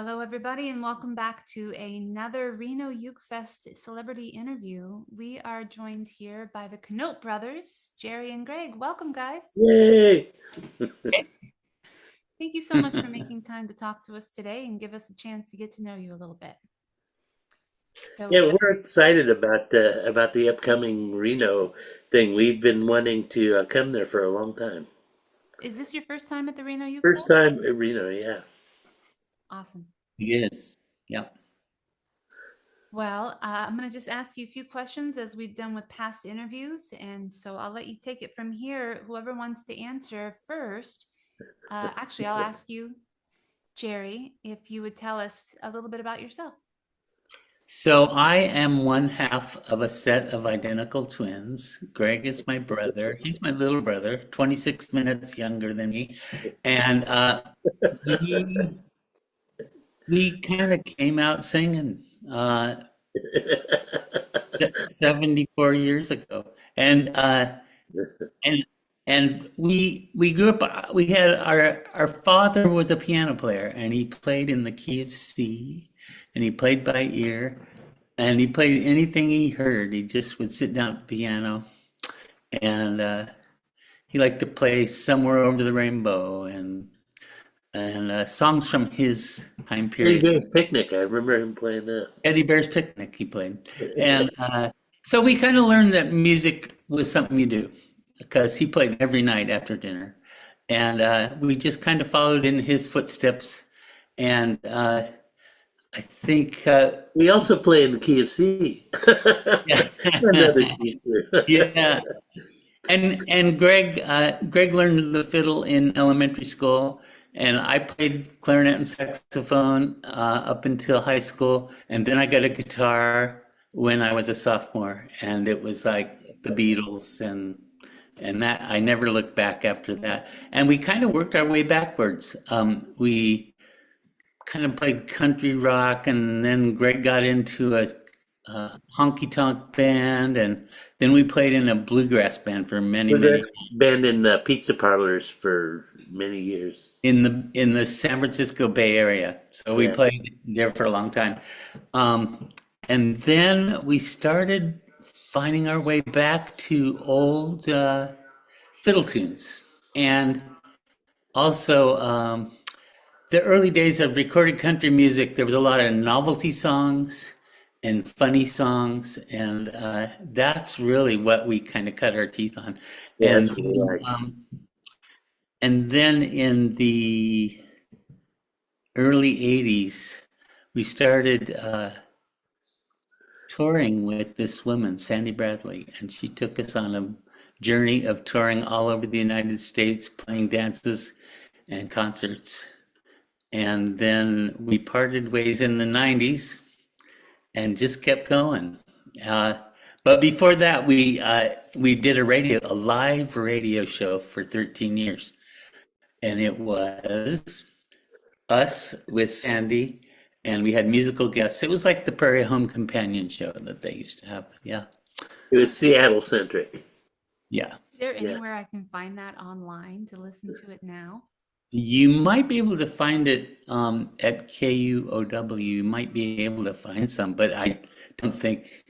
Hello, everybody, and welcome back to another Reno Ukefest celebrity interview. We are joined here by the Canote brothers, Jerry and Greg. Welcome, guys. Yay! Thank you so much for making time to talk to us today and give us a chance to get to know you a little bit. So, Yeah, we're excited about the upcoming Reno thing. We've been wanting to come there for a long time. is this your first time at the Reno First Ukefest? time at Reno, yeah. Awesome. Yes. Yeah. Well, I'm going to just ask you a few questions as we've done with past interviews. And so I'll let you take it from here. Whoever wants to answer first. Actually, I'll ask you, Jerry, if you would tell us a little bit about yourself. So I am one half of a set of identical twins. Greg is my brother. He's my little brother, 26 minutes younger than me. And we we kind of came out singing 74 years ago. And and we grew up. We had our father was a piano player, and he played in the key of C, and he played by ear, and he played anything he heard. He just would sit down at the piano, and he liked to play "Somewhere Over the Rainbow" and songs from his time Eddie period. Bear's Picnic, I remember him playing that. Eddie Bear's Picnic, he played, and so we kind of learned that music was something you do because he played every night after dinner, and we just kind of followed in his footsteps, and I think We also play in the key of C. Another teacher. yeah, and Greg learned the fiddle in elementary school, and I played clarinet and saxophone up until high school, and then I got a guitar when I was a sophomore, and it was like the Beatles and that I never looked back after that. And we kind of worked our way backwards. We kind of played country rock, and then Greg got into a honky tonk band, and then we played in a bluegrass band for many, Bluegrass many band in pizza parlors for many years. in the San Francisco Bay Area. So we Yeah. played there for a long time, um, and then we started finding our way back to old fiddle tunes, and also. The early days of recorded country music, there was a lot of novelty songs and funny songs, and that's really what we kind of cut our teeth on. Yeah, And that's what we like. and then in the early '80s, we started touring with this woman, Sandy Bradley, and she took us on a journey of touring all over the United States, playing dances and concerts. And then we parted ways in the '90s and just kept going. Uh, but before that, we did a live radio show for 13 years, and it was us with Sandy, and we had musical guests. It was like the Prairie Home Companion show that they used to have. Yeah, It was Seattle centric. yeah. Is there Yeah. anywhere I can find that online to listen to it now? You might be able to find it at KUOW. You might be able to find some, but I don't think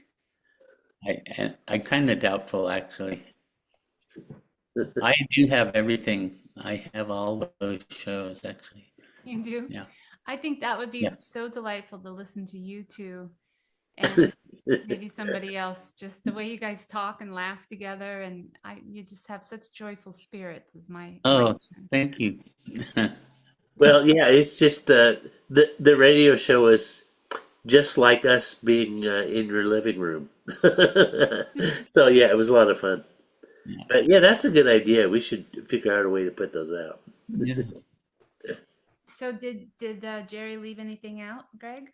I'm kind of doubtful, actually. I do have everything. I have all those shows, actually. You do? Yeah. I think that would be Yeah. so delightful to listen to you two and maybe somebody else. Just the way you guys talk and laugh together, and you just have such joyful spirits. Is my Oh, impression. thank you. Well, yeah, it's just the radio show is just like us being in your living room. So yeah, it was a lot of fun. Yeah. But yeah, that's a good idea. We should figure out a way to put those out. Yeah. So did Jerry leave anything out, Greg?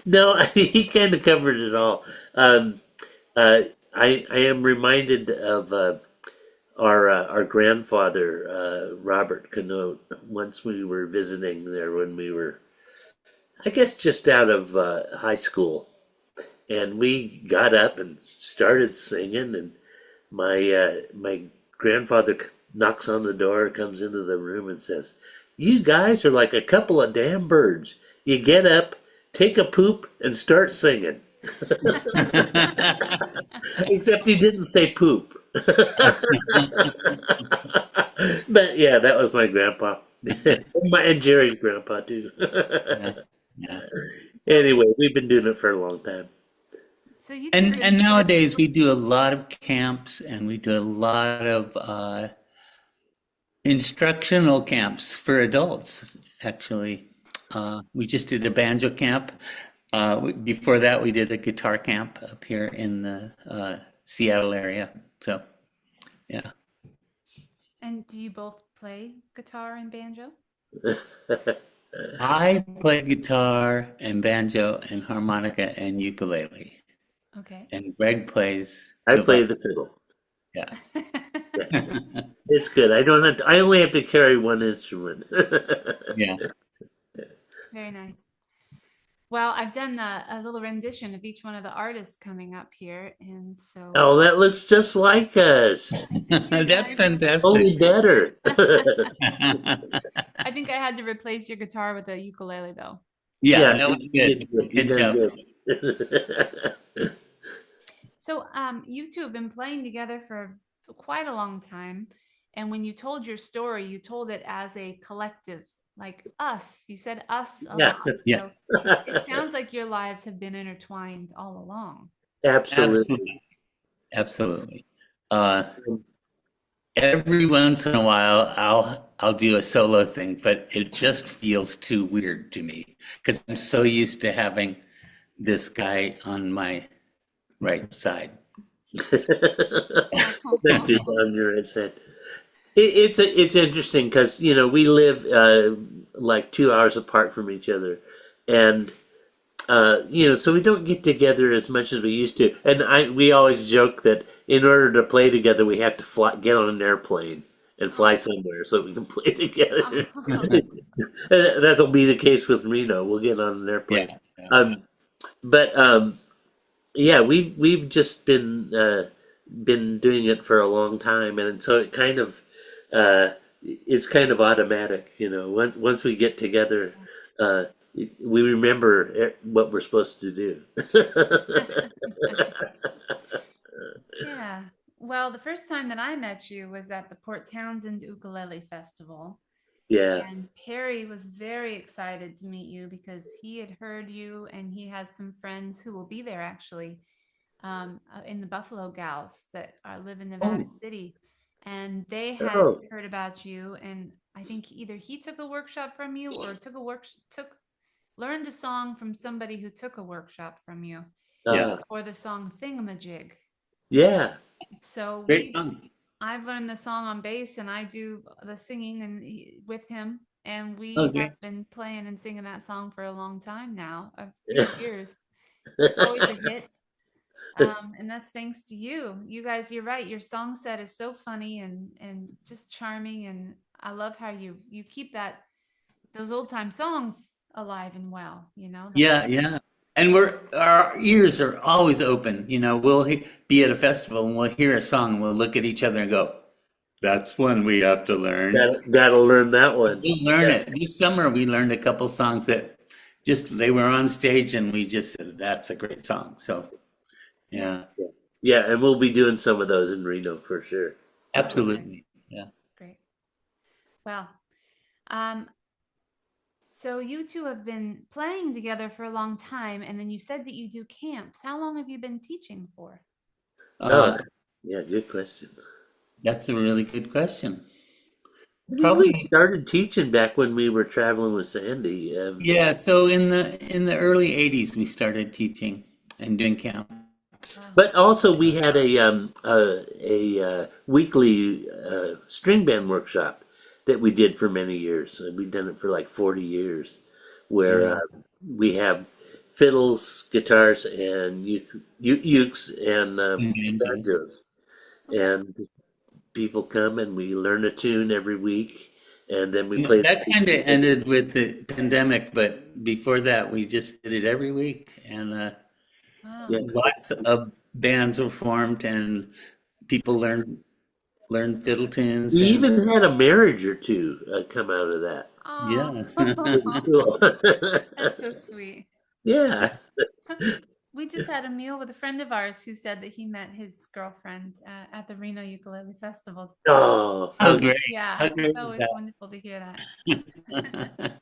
No, he kind of covered it all. Um, I am reminded of our grandfather Robert Canote. Once we were visiting there when we were, I guess, just out of high school, and we got up and started singing, and my grandfather knocks on the door, comes into the room, and says, "You guys are like a couple of damn birds. you get up, take a poop, and start singing. Except you didn't say poop. But yeah, that was my grandpa. And Jerry's grandpa too. Yeah, yeah. So, Anyway, we've been doing it for a long time. so you two have And been, nowadays we do a lot of camps and we do a lot of instructional camps for adults, actually. We just did a banjo camp. Before that, we did a guitar camp up here in the Seattle area. So, yeah. and do you both play guitar and banjo? I play guitar and banjo and harmonica and ukulele. Okay. And Greg plays I the play violin. the fiddle. Yeah. Yeah, it's good. I don't have to, I only have to carry one instrument. Yeah. Very nice. Well, I've done a little rendition of each one of the artists coming up here, and so Oh, that looks just like us. you That's guys. fantastic. Only better. I think I had to replace your guitar with a ukulele, though. Yeah, Yeah, that was you good. did good. You Good did job. good. So, you two have been playing together for quite a long time, and when you told your story, you told it as a collective, like us. You said us a Yeah. lot, Yeah, so it sounds like your lives have been intertwined all along. Absolutely. absolutely. Absolutely. Uh, every once in a while, I'll do a solo thing, but it just feels too weird to me because I'm so used to having this guy on my right side. Thank you, on your headset. It's interesting because we live like 2 hours apart from each other, and so we don't get together as much as we used to. And we always joke that in order to play together, we have to get on an airplane and fly somewhere so we can play together. That'll be the case with Reno. We'll get on an airplane. Yeah. Yeah. But yeah, we've just been doing it for a long time, and so it's kind of automatic. Once we get together, uh, we remember what we're supposed to do. Yeah. Well, the first time that I met you was at the Port Townsend Ukulele Festival. Yeah. And Perry was very excited to meet you because he had heard you and he has some friends who will be there actually in the Buffalo Gals that live in Nevada Oh, City. And they had Oh. heard about you. And I think either he took a workshop from you or learned a song from somebody who took a workshop from you yeah. Uh, for the song Thingamajig. yeah. So Great song. I've learned the song on bass and I do the singing with him. And we have Okay. been playing and singing that song for a long time now, a few years. Always a hit. And that's thanks to you. You guys, you're right. Your song set is so funny and just charming. And I love how you keep those old time songs alive and well, Yeah, yeah. And our ears are always open. We'll be at a festival and we'll hear a song and we'll look at each other and go, "That's one we have to learn." Gotta learn that one. We'll learn it. This summer we learned a couple songs that just they were on stage and we just said, "That's a great song." So, Yes, yeah, Yeah, and we'll be doing some of those in Reno for sure. absolutely. Yeah. great. Well, um, so you two have been playing together for a long time, and then you said that you do camps. How long have you been teaching for? Uh, Yeah, good question. that's a really good question. I think we Probably, started teaching back when we were traveling with Sandy. yeah. So in the early '80s we started teaching and doing camps. Wow. But also we had a weekly string band workshop that we did for many years. We've done it for like 40 years, where Yeah. we have fiddles, guitars, and ukes and And banjos. banjos, Okay. and people come and we learn a tune every week, and then we play. That kind of ended with the pandemic, but before that, we just did it every week, and Wow. Yeah, lots of bands were formed, and people learned fiddle tunes, we and even had a marriage or two come out of that. Oh, Yeah. Cool. that's so sweet. Yeah. We just had a meal with a friend of ours who said that he met his girlfriend at the Reno Ukulele Festival Oh, how How too. great. Yeah, How it's great is always wonderful to hear that. that?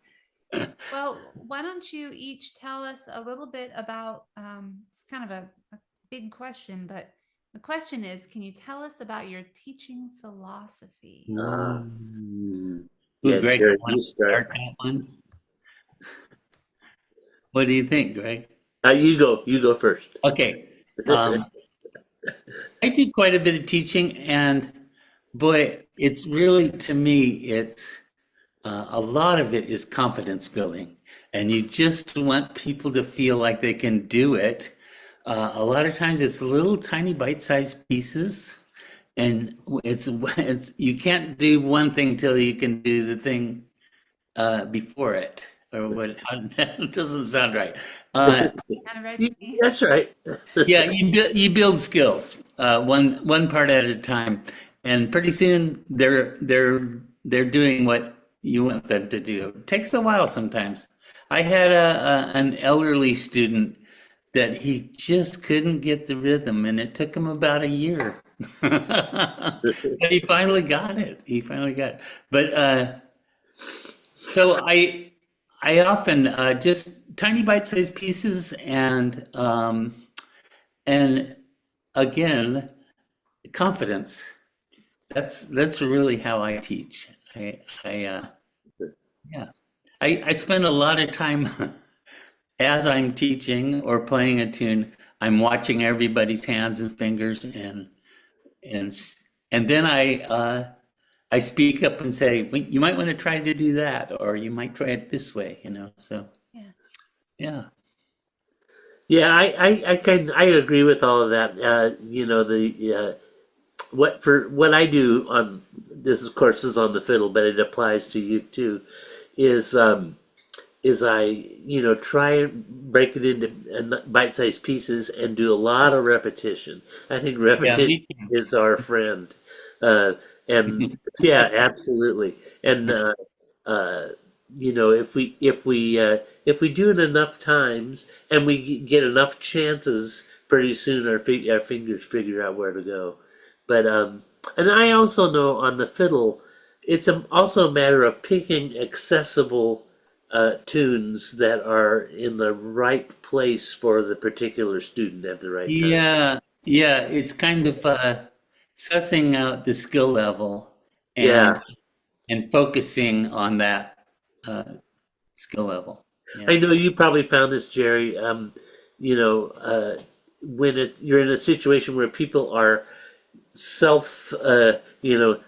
Well, why don't you each tell us a little bit about it's kind of a big question, but the question is, can you tell us about your teaching philosophy? uh, Mm. Ooh, yeah, Greg, you Jared, want you to start start. that one? What do you think, Greg? You go. You go first. Okay. Um, I do quite a bit of teaching, and boy, it's really, to me, it's a lot of it is confidence building, and you just want people to feel like they can do it. A lot of times, it's little tiny bite-sized pieces, and it's you can't do one thing till you can do the thing before it, or what? That doesn't sound right. Uh, Kind of right to me. That's right. Yeah, you build skills one part at a time, and pretty soon they're doing what you want them to do. It takes a while sometimes. I had an elderly student that he just couldn't get the rhythm, and it took him about a year. But he finally got it. He finally got it. But so I often just tiny bite-sized pieces, and again, confidence. That's really how I teach. Yeah. I spend a lot of time as I'm teaching or playing a tune. I'm watching everybody's hands and fingers, and and then I speak up and say, "Well, you might want to try to do that, or you might try it this way." So Yeah. yeah, Yeah, I agree with all of that. The what I do on this, of course, is on the fiddle, but it applies to you too. Is I try and break it into bite-sized pieces and do a lot of repetition. I think yeah, repetition me too. is our friend, uh, and yeah, absolutely. And uh, if we do it enough times and we get enough chances, pretty soon our fingers figure out where to go. But and I also know on the fiddle, it's also a matter of picking accessible tunes that are in the right place for the particular student at the right time. Yeah, yeah, it's kind of sussing out the skill level and Yeah, and focusing on that uh, skill level. I Yeah. know you probably found this, Jerry. You know, when you're in a situation where people are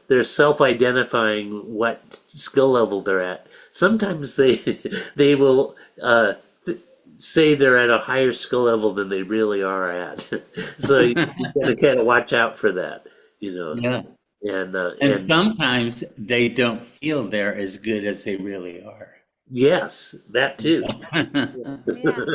they're self-identifying what skill level they're at. Sometimes they they will say they're at a higher skill level than they really are at. So you got to kind of watch out for that, you know. Yeah. And And and sometimes they don't feel they're as good as they really are. yes, that too. Yeah.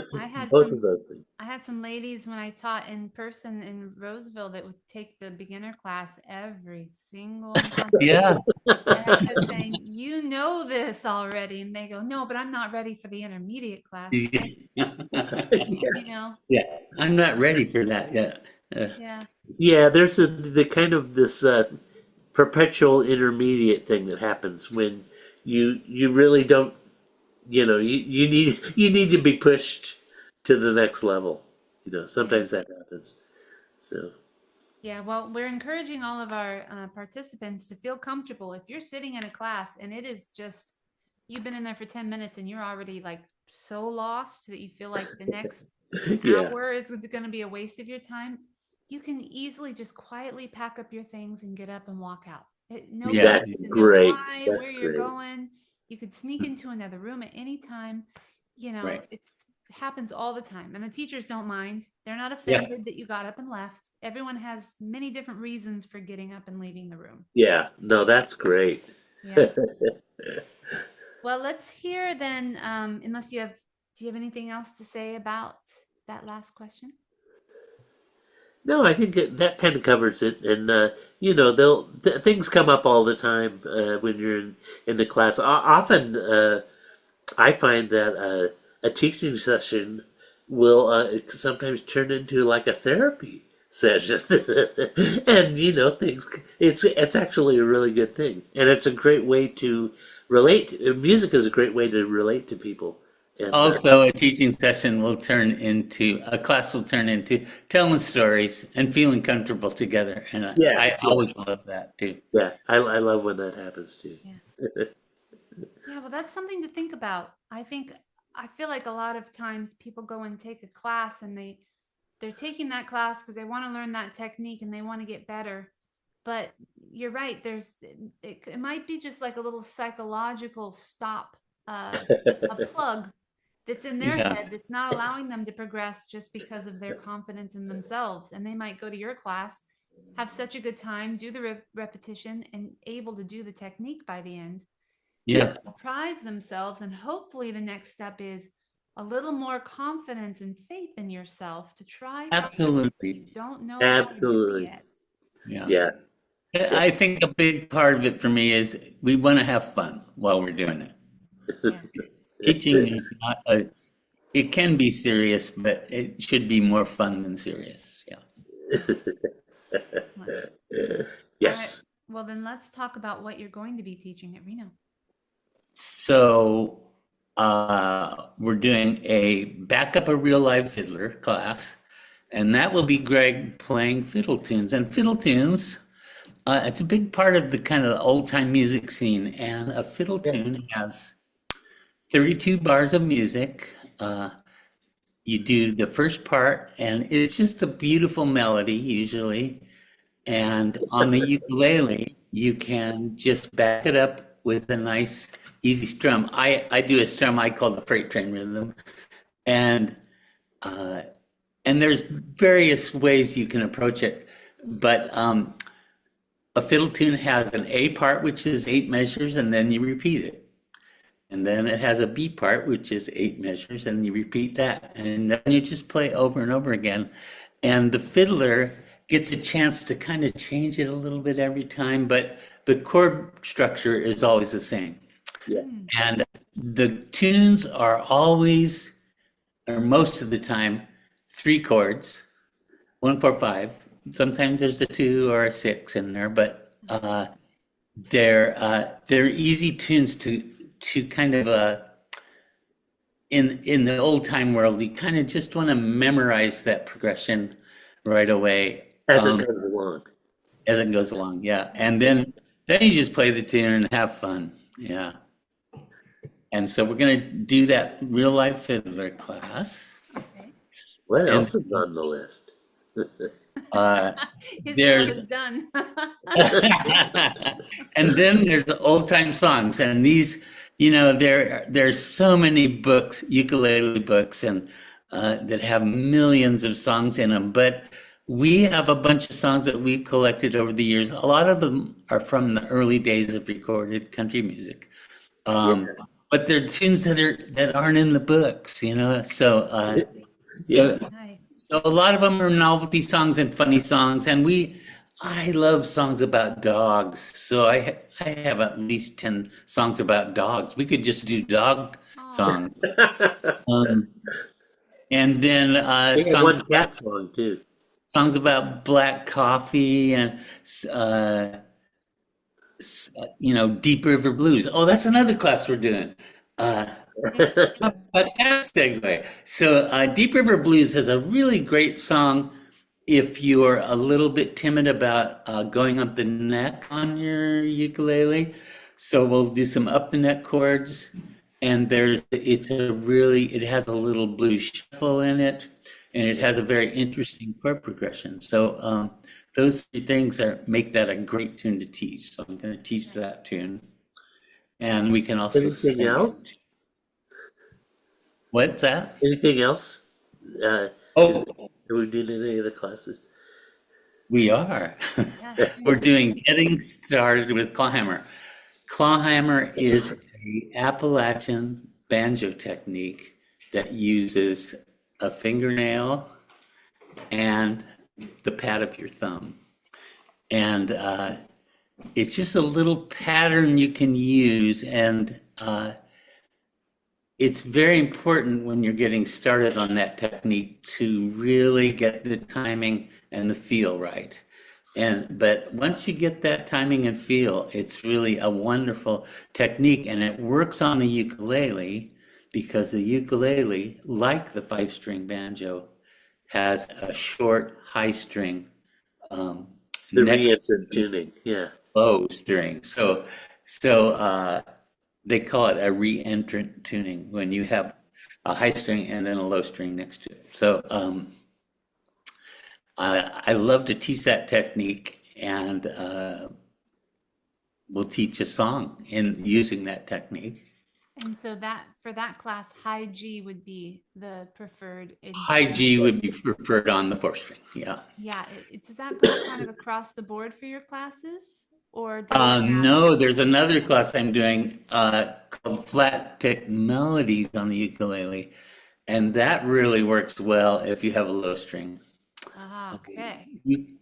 Both of those things. I had some ladies when I taught in person in Roseville that would take the beginner class every single month. Yeah. And I kept saying, you know this already. And they go, no, but I'm not ready for the intermediate class. You know, Yes. Yeah. I'm not ready for that yet. yeah. Yeah, there's the kind of this perpetual intermediate thing that happens when you really don't you need to be pushed to the next level. Yeah. Sometimes that happens. So Yeah, well, we're encouraging all of our participants to feel comfortable. If you're sitting in a class and it is just, you've been in there for 10 minutes and you're already like so lost that you feel like the next yeah, hour is going to be a waste of your time, you can easily just quietly pack up your things and get up and walk out. Nobody Yeah. that's needs to know great. why, That's where you're great. going. You could sneak into another room at any time. Right. It's happens all the time. And the teachers don't mind. They're not Yeah. offended that you got up and left. Everyone has many different reasons for getting up and leaving the room. So, Yeah, no, that's great. yeah. Well, let's hear then, unless do you have anything else to say about that last question? No, I think that kind of covers it. And things come up all the time when you're in the class. Often, I find that a teaching session will sometimes turn into like a therapy session, and things. It's actually a really good thing, and it's a great way to relate. Music is a great way to relate to people, and Also, a teaching session will turn into a class will turn into telling stories and feeling comfortable together, and yeah, I yeah, always love that too. yeah. I love when that happens too. Yeah. Yeah, well, that's something to think about. I feel like a lot of times people go and take a class and they're taking that class because they want to learn that technique and they want to get better. But you're right, it might be just like a little psychological stop, a plug that's in their Yeah, head that's not allowing them to progress just because of their confidence in themselves. And they might go to your class, have such a good time, do the repetition, and able to do the technique by the end, and yeah, Yeah, surprise themselves. And hopefully, the next step is a little more confidence and faith in yourself to try harder if absolutely. you don't know how to do it absolutely. yet. Yeah. Yeah, yeah. I think a big part of it for me is we want to have fun while we're doing it. Yeah. Teaching is not a, it can be serious, but it should be more fun than serious. Yeah. Excellent. All right. Yes. Well, then let's talk about what you're going to be teaching at Reno. So we're doing a backup a real live fiddler class, and that will be Greg playing fiddle tunes. And fiddle tunes, it's a big part of the kind of old time music scene. And a fiddle Yeah. tune has 32 bars of music. You do the first part, and it's just a beautiful melody usually. And on the ukulele, you can just back it up with a nice, easy strum. I do a strum I call the freight train rhythm, and uh, and there's various ways you can approach it, but a fiddle tune has an A part, which is 8 measures, and then you repeat it. And then it has a B part, which is 8 measures, and you repeat that. And then you just play over and over again. And the fiddler gets a chance to kind of change it a little bit every time, but the chord structure is always the same. Yeah. Hmm. And the tunes are always, or most of the time, 3 chords, 1, 4, 5. Sometimes there's a 2 or a 6 in there, but they're easy tunes to kind of in the old time world, you kind of just want to memorize that progression right away As it goes along. as it goes along. Yeah, and then you just play the tune and have fun. Yeah, and so we're gonna do that real life fiddler class, Okay. What and else is on the list? uh, His part there's is done. and then there's the old time songs, and these, there's so many books, ukulele books, and that have millions of songs in them. But we have a bunch of songs that we've collected over the years. A lot of them are from the early days of recorded country music, Yeah. but they're tunes that aren't in the books, So Yeah. so Nice. so a lot of them are novelty songs and funny songs, and I love songs about dogs. So I have at least 10 songs about dogs. We could just do dog Oh, songs. Um, and then We have one cat song too. songs about black coffee and uh, Deep River Blues. Oh, that's another class we're doing. Uh, yeah. But that's segue. So, Deep River Blues has a really great song if you're a little bit timid about going up the neck on your ukulele. So we'll do some up the neck chords, and it has a little blues shuffle in it, and it has a very interesting chord progression. So those 3 things make that a great tune to teach. So I'm going to teach that tune, and we can also Anything sing else? it. What's that? Anything else? Uh, is Oh, are we doing any of the classes? we are. Yes. We're doing Getting Started with Clawhammer. Clawhammer is a Appalachian banjo technique that uses a fingernail and the pad of your thumb. And it's just a little pattern you can use. And it's very important when you're getting started on that technique to really get the timing and the feel right. But once you get that timing and feel, it's really a wonderful technique, and it works on the ukulele because the ukulele, like the 5-string banjo, has a short high string um, The next reentrant to tuning. Yeah. the low string. So they call it a reentrant tuning when you have a high string and then a low string next to it. So I love to teach that technique, and we'll teach a song in using that technique. And so that for that class, high G would be the preferred High instrument. G would be preferred on the 4-string. Yeah. Yeah, does that go kind of across the board for your classes, or does it matter? No, there's another class I'm doing called Flat Pick Melodies on the ukulele, and that really works well if you have a low string. Ah, okay.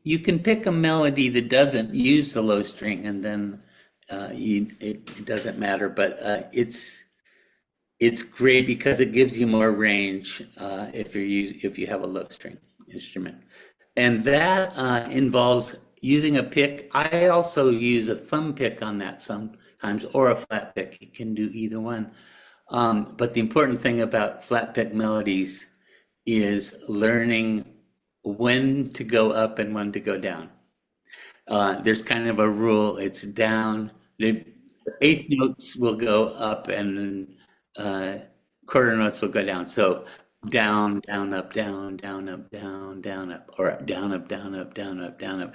You can pick a melody that doesn't use the low string, and then it doesn't matter. But it's great because it gives you more range if you have a low string instrument, and that involves using a pick. I also use a thumb pick on that sometimes, or a flat pick. You can do either one. But the important thing about flat pick melodies is learning when to go up and when to go down. There's kind of a rule. It's down. The eighth notes will go up, and quarter notes will go down. So down, down, up, down, down, up, down, down, up, or down, up, down, up, down, up, down, up.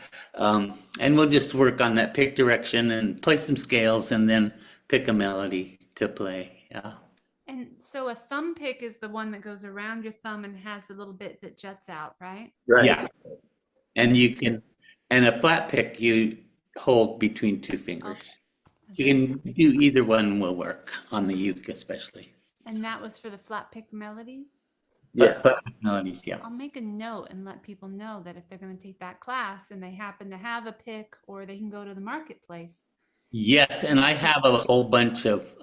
And we'll just work on that pick direction and play some scales, and then pick a melody to play. Yeah. And so a thumb pick is the one that goes around your thumb and has a little bit that juts out, right? Right. Yeah. And you can, and a flat pick you hold between two fingers. Okay. So you can do either one will work on the uke especially. And that was for the flat pick melodies? Yeah. Flat pick melodies, yeah. I'll make a note and let people know that if they're going to take that class and they happen to have a pick, or they can go to the marketplace. Yes, and I have a whole bunch of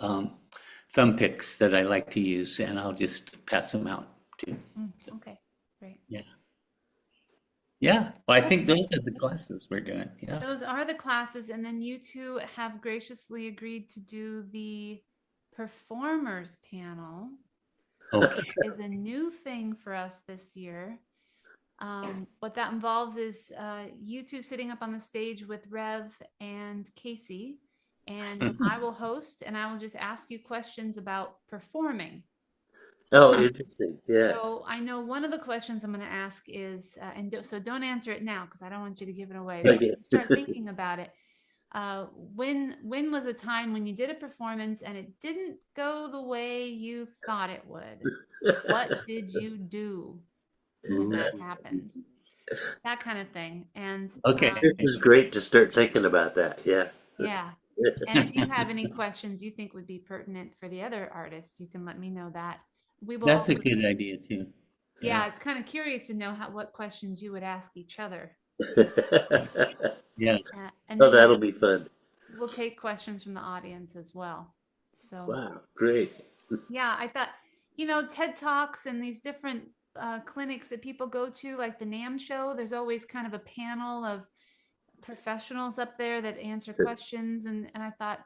thumb picks that I like to use, and I'll just pass them out too. Okay, great. Yeah. Yeah, well, I think those are the classes we're doing. Yeah. Those are the classes, and then you two have graciously agreed to do the performers panel. Okay. Is a new thing for us this year. What that involves is you two sitting up on the stage with Rev and Casey, and I will host, and I will just ask you questions about performing. Oh, interesting. Yeah. So I know one of the questions I'm going to ask is, so don't answer it now because I don't want you to give it away. Okay. But start thinking about it. When was a time when you did a performance and it didn't go the way you thought it would? What did you do when that happened? That kind of thing. And Okay. This is great to start thinking about that. Yeah. yeah. And if you have any questions you think would be pertinent for the other artists, you can let me know that. We will That's a also good idea too. Yeah, it's kind of curious to know what questions you would ask each other. Yeah. And Oh, then that'll be fun. we'll take questions from the audience as well. So Wow, great. yeah, I thought, TED Talks and these different clinics that people go to, like the NAM show, there's always kind of a panel of professionals up there that answer questions. And I thought,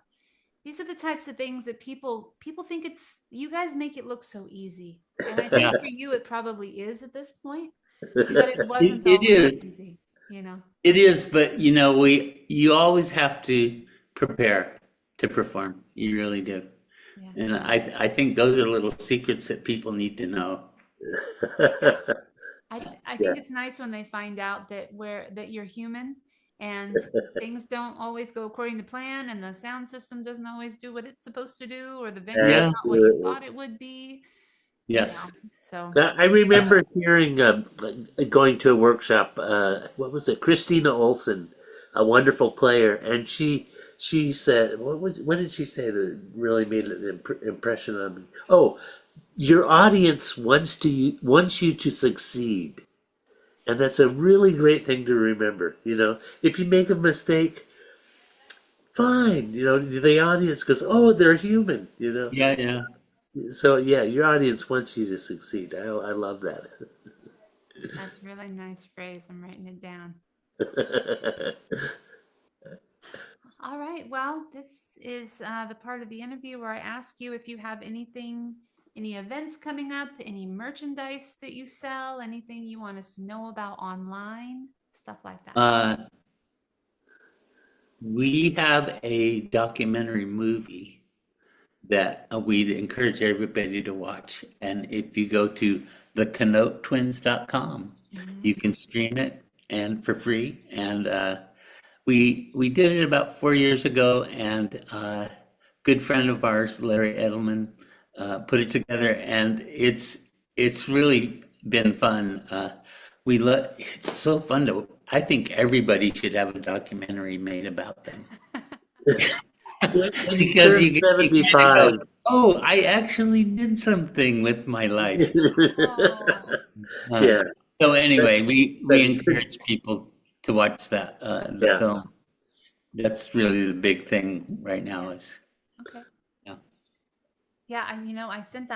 these are the types of things that people think you guys make it look so easy. And I think Yeah. for you, it probably is at this point, but it wasn't It always is. easy, It is, but you always have to prepare to perform. You really do. Yeah. And I think those are little secrets that people need to know. I think it's nice when they find out that you're human and things don't always go according to plan, and the sound system doesn't always do what it's supposed to do, or the venue is not what you Absolutely. thought it would be. Yes. So Now, I remember hearing, going to a workshop, what was it? Christina Olson, a wonderful player, and she said, what did she say that really made an impression on me? Oh, your audience wants you to succeed. And that's a really great thing to remember. If you make a mistake, fine. The audience goes, "Oh, they're human." Yeah, yeah. So yeah, your audience wants you to succeed. I love that. That's a really nice phrase. I'm writing it down. All right. Well, this is the part of the interview where I ask you if you have anything, any events coming up, any merchandise that you sell, anything you want us to know about online, stuff like that. Uh, we have a documentary movie that we'd encourage everybody to watch. And if you go to thecanotewins.com, Mhm. you can stream it and for free. And we did it about 4 years ago, and a good friend of ours, Larry Edelman, put it together, and it's really been fun. It's so fun to. I think everybody should have a documentary made about them. When you Because turn you kind of 75. go, oh, I actually did something with my life. Oh, Uh, Yeah, so but, anyway, we but encourage people to watch that the yeah, film. That's really the big thing right now. yeah. Is Okay. yeah. Yeah, I sent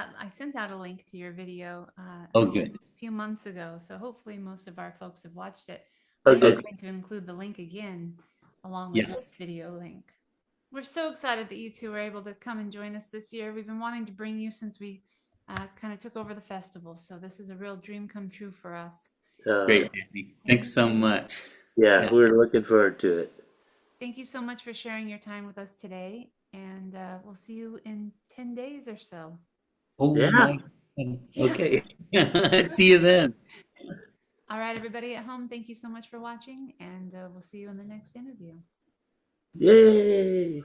out a link to your video Oh, good. a few months ago, so hopefully most of our folks have watched it. I oh am good, Okay. going to include the link again along with this Yes. video link. We're so excited that you two were able to come and join us this year. We've been wanting to bring you since we kind of took over the festival, so this is a real dream come true for us. Great, Andy. Thanks so much. yeah, Yeah. we're looking forward to it. Thank you so much for sharing your time with us today, and we'll see you in 10 days or so. Oh Yeah, my. Yeah. Okay. See you then. All right, everybody at home, thank you so much for watching, and we'll see you in the next interview. yay!